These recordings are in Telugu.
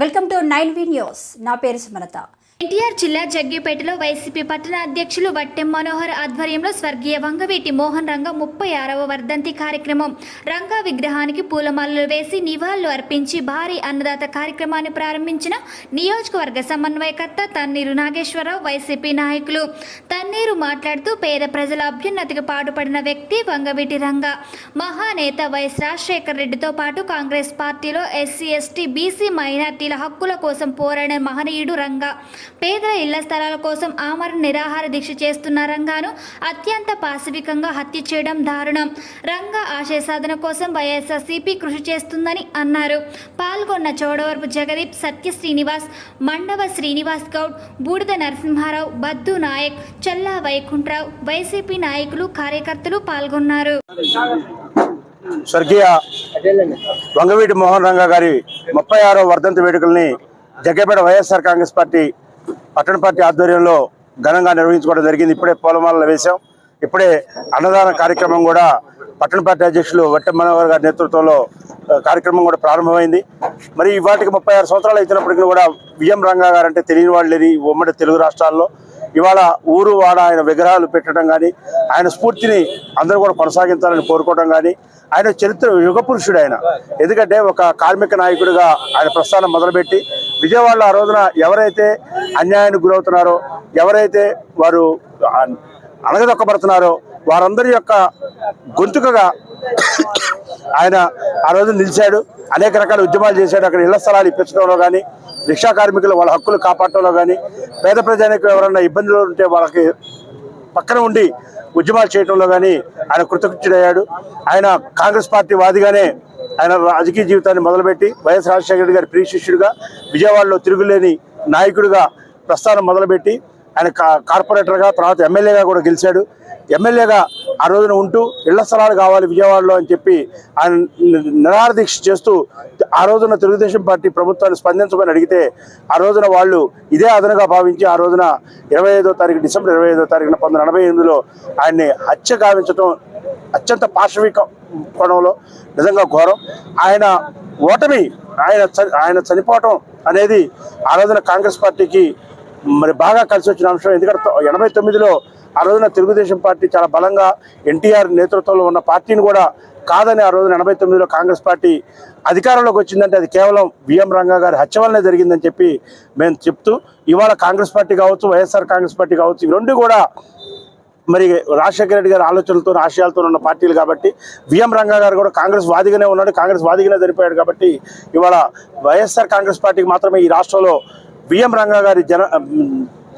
Welcome to 9V news. నా పేరు సుమలత. ఎన్టీఆర్ జిల్లా జగ్గేపేటలో వైసీపీ పట్టణ అధ్యక్షులు వట్టెం మనోహర్ ఆధ్వర్యంలో స్వర్గీయ వంగవీటి మోహన్ రంగ 36వ వర్ధంతి కార్యక్రమం. రంగా విగ్రహానికి పూలమాలలు వేసి నివాళులు అర్పించి భారీ అన్నదాత కార్యక్రమాన్ని ప్రారంభించిన నియోజకవర్గ సమన్వయకర్త తన్నీరు నాగేశ్వరరావు. వైసీపీ నాయకులు తన్నీరు మాట్లాడుతూ పేద ప్రజల అభ్యున్నతికి పాటుపడిన వ్యక్తి వంగవీటి రంగ. మహానేత వైఎస్ రాజశేఖర రెడ్డితో పాటు కాంగ్రెస్ పార్టీలో ఎస్సీ, ఎస్టీ, బీసీ, మైనార్టీల హక్కుల కోసం పోరాడిన మహనీయుడు రంగ. పేదల ఇళ్ల స్థలాల కోసం ఆమరణ నిరాహార దీక్ష చేస్తున్న రంగాను అత్యంత పాశవికంగా హత్య చేయడం దారుణం. రంగా ఆశయ సాధన కోసం వైఎస్ఆర్సీపీ కృషి చేస్తుందని అన్నారు. పాల్గొన్న చోడవరపు జగదీప్, సత్య శ్రీనివాస్, మండవ శ్రీనివాస్ గౌడ్, బూడిద నరసింహారావు, బద్దు నాయక్, చల్లా వైకుంఠరావు, వైసీపీ నాయకులు, కార్యకర్తలు పాల్గొన్నారు. స్వర్గీయ వంగవీటి మోహన్ రంగ గారి 36వ వర్ధంతి వేడుకల్ని జగ్గేపేట వైఎస్ఆర్ కాంగ్రెస్ పార్టీ పట్టణ పార్టీ ఆధ్వర్యంలో ఘనంగా నిర్వహించుకోవడం జరిగింది. ఇప్పుడే పూలమాలలు వేశాం. ఇప్పుడే అన్నదాన కార్యక్రమం కూడా పట్టణ పార్టీ అధ్యక్షులు వట్టెం మనోహర్ గారి నేతృత్వంలో కార్యక్రమం కూడా ప్రారంభమైంది. మరి ఇవాటికి 36 సంవత్సరాలు అయినప్పటికీ కూడా విఎం రంగా గారు అంటే తెలియని వాళ్ళు లేని ఉమ్మడి తెలుగు రాష్ట్రాల్లో ఇవాళ ఊరు వాడ ఆయన విగ్రహాలు పెట్టడం కానీ, ఆయన స్ఫూర్తిని అందరూ కూడా కొనసాగించాలని కోరుకోవడం కానీ, ఆయన చరిత్ర యుగ పురుషుడు ఆయన. ఎందుకంటే ఒక కార్మిక నాయకుడిగా ఆయన ప్రస్థానం మొదలుపెట్టి విజయవాడలో ఆ రోజున ఎవరైతే అన్యాయానికి గురవుతున్నారో, ఎవరైతే వారు అణగదొక్కబడుతున్నారో వారందరి యొక్క గొంతుకగా ఆయన ఆ రోజు నిలిచాడు. అనేక రకాల ఉద్యమాలు చేశాడు. అక్కడ ఇళ్ల స్థలాలు ఇప్పించడంలో కానీ, రిక్షా కార్మికులు వాళ్ళ హక్కులు కాపాడటంలో కానీ, పేద ప్రజానికి ఎవరైనా ఇబ్బందులు ఉంటే వాళ్ళకి పక్కన ఉండి ఉద్యమాలు చేయడంలో కానీ ఆయన కృతకృత్యుడయ్యాడు. ఆయన కాంగ్రెస్ పార్టీ వాదిగానే ఆయన రాజకీయ జీవితాన్ని మొదలుపెట్టి వైఎస్ రాజశేఖర రెడ్డి గారి ప్రియ శిష్యుడిగా విజయవాడలో తిరుగులేని నాయకుడిగా ప్రస్థానం మొదలుపెట్టి ఆయన కార్పొరేటర్గా, తర్వాత ఎమ్మెల్యేగా కూడా గెలిచాడు. ఎమ్మెల్యేగా ఆ రోజున ఉంటూ ఇళ్ల స్థలాలు కావాలి విజయవాడలో అని చెప్పి ఆయన నిరాహార దీక్ష చేస్తూ ఆ రోజున తెలుగుదేశం పార్టీ ప్రభుత్వాన్ని స్పందించమని అడిగితే ఆ రోజున వాళ్ళు ఇదే అదనుగా భావించి ఆ రోజున 25వ తారీఖు డిసెంబర్ 25వ తారీఖున 1948లో ఆయన్ని హత్య గావించడం అత్యంత పాశవిక కోణంలో నిజంగా ఘోరం. ఆయన ఓటమి, ఆయన చనిపోవటం అనేది ఆ రోజున కాంగ్రెస్ పార్టీకి మరి బాగా కలిసి వచ్చిన అంశం. ఎందుకంటే 89లో ఆ రోజున తెలుగుదేశం పార్టీ చాలా బలంగా ఎన్టీఆర్ నేతృత్వంలో ఉన్న పార్టీని కూడా కాదని ఆ రోజున 89లో కాంగ్రెస్ పార్టీ అధికారంలోకి వచ్చిందంటే అది కేవలం విఎం రంగా గారి హత్య వల్లనే జరిగిందని చెప్పి మేము చెప్తూ, ఇవాళ కాంగ్రెస్ పార్టీ కావచ్చు, వైఎస్ఆర్ కాంగ్రెస్ పార్టీ కావచ్చు, ఈ రెండు కూడా మరి రాజశేఖర రెడ్డి గారి ఆలోచనలతో, ఆశయాలతో ఉన్న పార్టీలు కాబట్టి విఎం రంగా గారు కూడా కాంగ్రెస్ వాదిగానే ఉన్నాడు, కాంగ్రెస్ వాదిగానే చనిపోయాడు. కాబట్టి ఇవాళ వైఎస్ఆర్ కాంగ్రెస్ పార్టీకి మాత్రమే ఈ రాష్ట్రంలో విఎం రంగా గారి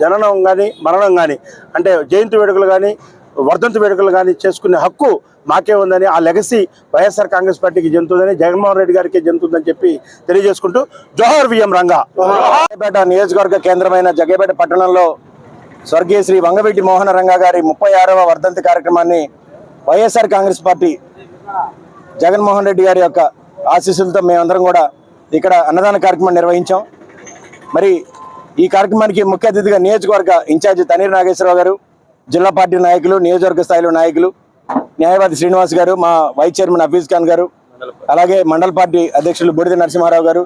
జననం కానీ, మరణం కానీ, అంటే జయంతి వేడుకలు కానీ, వర్ధంతి వేడుకలు కానీ చేసుకునే హక్కు మాకే ఉందని, ఆ లెగసీ వైఎస్ఆర్ కాంగ్రెస్ పార్టీకి చెందుతుందని, జగన్మోహన్ రెడ్డి గారికి చెందుతుందని చెప్పి తెలియజేసుకుంటూ జోహార్ విఎం రంగా. జగ్గేపేట నియోజకవర్గ కేంద్రమైన జగ్గేపేట పట్టణంలో స్వర్గీయ శ్రీ వంగవీటి మోహన రంగా గారి 36వ వర్ధంతి కార్యక్రమాన్ని వైఎస్ఆర్ కాంగ్రెస్ పార్టీ జగన్మోహన్ రెడ్డి గారి యొక్క ఆశీస్సులతో మేమందరం కూడా ఇక్కడ అన్నదాన కార్యక్రమం నిర్వహించాం. మరి ఈ కార్యక్రమానికి ముఖ్య అతిథిగా నియోజకవర్గ ఇన్ఛార్జి తన్నీరు నాగేశ్వరరావు గారు, జిల్లా పార్టీ నాయకులు, నియోజకవర్గ స్థాయిలో నాయకులు, న్యాయవాది శ్రీనివాస్ గారు, మా వైస్ చైర్మన్ హఫీజ్ ఖాన్ గారు, అలాగే మండల పార్టీ అధ్యక్షులు బూడిద నరసింహారావు గారు,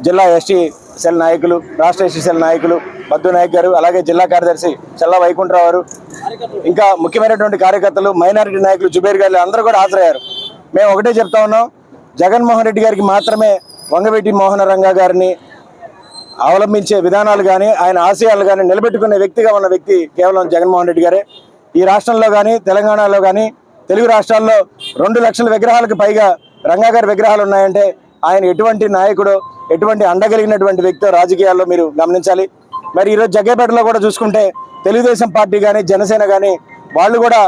జిల్లా ఎస్టీ సెల్ నాయకులు, రాష్ట్ర ఎస్టీ సెల్ నాయకులు బద్దు నాయక్ గారు, అలాగే జిల్లా కార్యదర్శి చల్లా వైకుంఠరావు గారు, ఇంకా ముఖ్యమైనటువంటి కార్యకర్తలు, మైనారిటీ నాయకులు జుబేర్ గారు అందరూ కూడా హాజరయ్యారు. మేము ఒకటే చెప్తా ఉన్నాం, జగన్మోహన్ రెడ్డి గారికి మాత్రమే వంగవీటి మోహన రంగా గారిని అవలంబించే విధానాలు కానీ, ఆయన ఆశయాలు కానీ నిలబెట్టుకునే వ్యక్తిగా ఉన్న వ్యక్తి కేవలం జగన్మోహన్ రెడ్డి గారే. ఈ రాష్ట్రంలో కానీ, తెలంగాణలో కానీ, తెలుగు రాష్ట్రాల్లో 2 లక్షల విగ్రహాలకు పైగా రంగా గారి విగ్రహాలు ఉన్నాయంటే ఆయన ఎటువంటి నాయకుడు, ఎటువంటి అండగలిగినటువంటి వ్యక్తితో రాజకీయాల్లో మీరు గమనించాలి. మరి ఈరోజు జగ్గేపేటలో కూడా చూసుకుంటే తెలుగుదేశం పార్టీ కానీ, జనసేన కానీ వాళ్ళు కూడా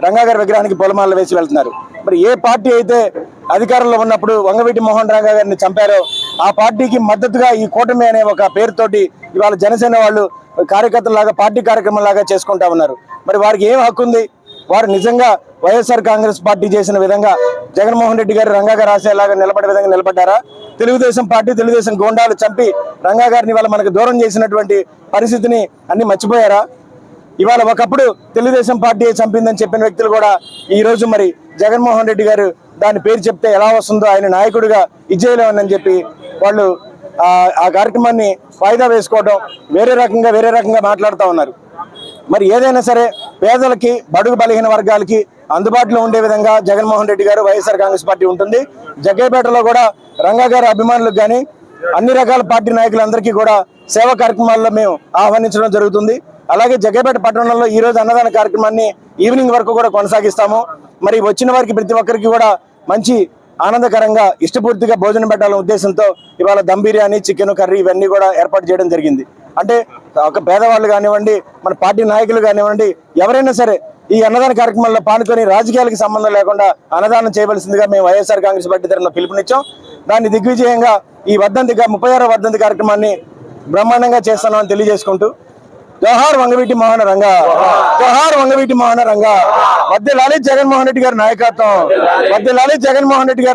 రంగా గారి విగ్రహానికి పూలమాలలు వేసి వెళ్తున్నారు. మరి ఏ పార్టీ అయితే అధికారంలో ఉన్నప్పుడు వంగవీటి మోహన్ రంగా గారిని చంపారో ఆ పార్టీకి మద్దతుగా ఈ కూటమి అనే ఒక పేరుతోటి ఇవాళ జనసేన వాళ్ళు కార్యకర్తలాగా పార్టీ కార్యక్రమం లాగా చేసుకుంటా ఉన్నారు. మరి వారికి ఏం హక్కు ఉంది? వారు నిజంగా వైఎస్ఆర్ కాంగ్రెస్ పార్టీ చేసిన విధంగా జగన్మోహన్ రెడ్డి గారు రంగా గారు ఆశయాలాగా నిలబడే విధంగా నిలబడ్డారా? తెలుగుదేశం పార్టీ, తెలుగుదేశం గోండాలు చంపి రంగా గారిని ఇవాళ మనకు దూరం చేసినటువంటి పరిస్థితిని అన్ని మర్చిపోయారా? ఇవాళ ఒకప్పుడు తెలుగుదేశం పార్టీ చంపిందని చెప్పిన వ్యక్తులు కూడా ఈ రోజు మరి జగన్మోహన్ రెడ్డి గారు దాని పేరు చెప్తే ఎలా వస్తుందో ఆయన నాయకుడిగా ఇచ్చేయలేమని చెప్పి వాళ్ళు ఆ కార్యక్రమాన్ని వాయిదా వేసుకోవడం వేరే రకంగా మాట్లాడుతూ ఉన్నారు. మరి ఏదైనా సరే పేదలకి, బడుగు బలహీన వర్గాలకి అందుబాటులో ఉండే విధంగా జగన్మోహన్ రెడ్డి గారు, వైఎస్ఆర్ కాంగ్రెస్ పార్టీ ఉంటుంది. జగ్గయ్యపేటలో కూడా రంగా గారి అభిమానులకు కానీ అన్ని రకాల పార్టీ నాయకులందరికీ కూడా సేవా కార్యక్రమాల్లో మేము ఆహ్వానించడం జరుగుతుంది. అలాగే జగ్గయ్యపేట పట్టణంలో ఈ రోజు అన్నదాన కార్యక్రమాన్ని ఈవినింగ్ వరకు కూడా కొనసాగిస్తాము. మరి వచ్చిన వారికి ప్రతి ఒక్కరికి కూడా మంచి ఆనందకరంగా ఇష్టపూర్తిగా భోజనం పెట్టాలనే ఉద్దేశంతో ఇవాళ దమ్ బిర్యానీ, చికెన్ కర్రీ ఇవన్నీ కూడా ఏర్పాటు చేయడం జరిగింది. అంటే ఒక పేదవాళ్ళు కానివ్వండి, మన పార్టీ నాయకులు కానివ్వండి, ఎవరైనా సరే ఈ అన్నదాన కార్యక్రమంలో పాల్గొని రాజకీయాలకు సంబంధం లేకుండా అన్నదానం చేయవలసిందిగా మేము వైఎస్ఆర్ కాంగ్రెస్ పార్టీ తరఫున పిలుపునిచ్చాం. దాన్ని దిగ్విజయంగా ఈ 36వ వర్ధంతి కార్యక్రమాన్ని బ్రహ్మాండంగా చేస్తున్నామని తెలియజేసుకుంటూ జోహార్ వంగవీటి మోహన రంగా, జోహార్ వంగవీటి మోహన రంగా. వర్ధిల్లాలి జగన్మోహన్ రెడ్డి గారి నాయకత్వం, వర్ధిల్లాలి జగన్మోహన్ రెడ్డి గారి